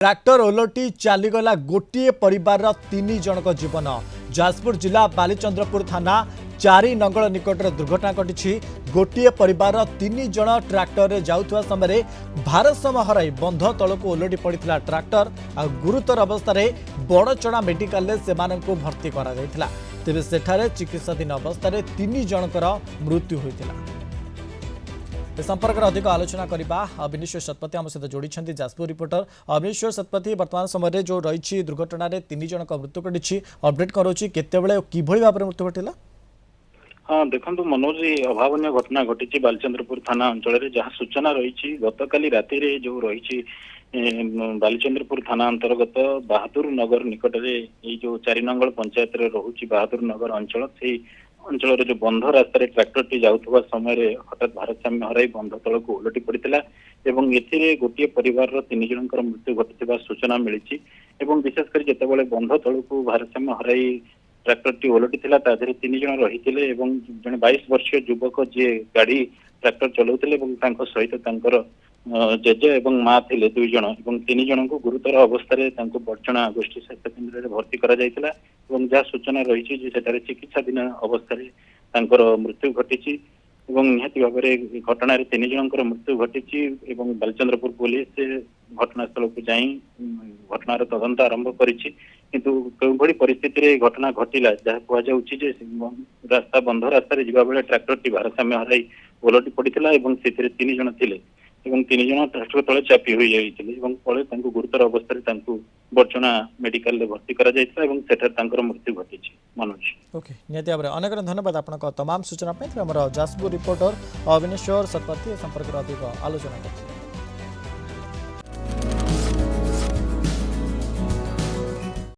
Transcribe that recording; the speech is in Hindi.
ट्रैक्टर ओलटी चलीगला गोटे परिवार तीन जनक जीवन। जाजपुर जिला बालीचंद्रपुर थाना चारि नंगल निकट दुर्घटना घटी। गोटे परिवार तीन जन ट्रैक्टर रे जाउथुवा समय भारसाम्य हराई बंध तलक ओलटी पड़ा ट्रैक्टर आ गुरुतर अवस्था बड़चणा मेडिकल भर्ती करा तेज सेठारे चिकित्साधीन अवस्था तीन जनकर मृत्यु होता। संपर्क में अधिक आलोचना करने अविनेश्वर शतपथी आम सहित जोड़ी जाजपुर रिपोर्टर अविनेश्वर शतपथी वर्तमान समय जो रही दुर्घटना तीन जन मृत्यु घटी अपडेट करोची केतेबेले किभली भाव मृत्यु घटिला। हाँ देखो मनोज अभावन घटना घटी बालीचंद्रपुर थाना अंचल जहाँ सूचना रही गतकाली राति जो रही बालीचंद्रपुर थाना अंतर्गत बहादुर नगर निकट में जो चारिनंगल पंचायत रोचे बहादुर नगर अंचल से अंचल जो बंध रास्तार ट्रैक्टर टी जाउथुवा समय हठात भारसाम्य हराई बंध तल को ओलटी पड़ता एवं एथिरे गोटे परिवार तीन जनकर मृत्यु घटी सूचना मिली। विशेषकर जितेबाला बंध तल को भारसाम्य हराई ट्रैक्टर टी ओलटी ताधे तीन जन रही जड़े 22 वर्षीय युवक जी गाड़ी ट्रैक्टर चलाउते सहित जेजे एवं माँ थे दुई जन और तीन जन को गुरुतर अवस्था बड़चणा गोष्ठी स्वास्थ्य केन्द्र में भर्ती करा जहाँ सूचना रही चिकित्साधीन अवस्था मृत्यु घटी निहती भाव में घटना तीन जनकर मृत्यु घटी। बालीचंद्रपुर पुलिस घटनास्थल को जाई घटनार तदंत आरंभ करिछि किंतु केउभली परिस्थिति घटना घटिला जहाँ कहुचे रास्ता बंध रास्तार जावा बेले ट्रैक्टर टी भारसाम्य हराई ओलटी पड़ता से तीन जन थिले तीन जन ट्रैक्टर तले चापी हो जाते गुरुतर अवस्था बड़चणा मेडिकल भर्ती करा मृत्यु घटी। मनोज ओके निहती भाव में अनेक धन्यवाद आपन तमाम सूचना जाजपुर रिपोर्टर अविनेश्वर शतपथी संपर्क में अधिक आलोचना करते।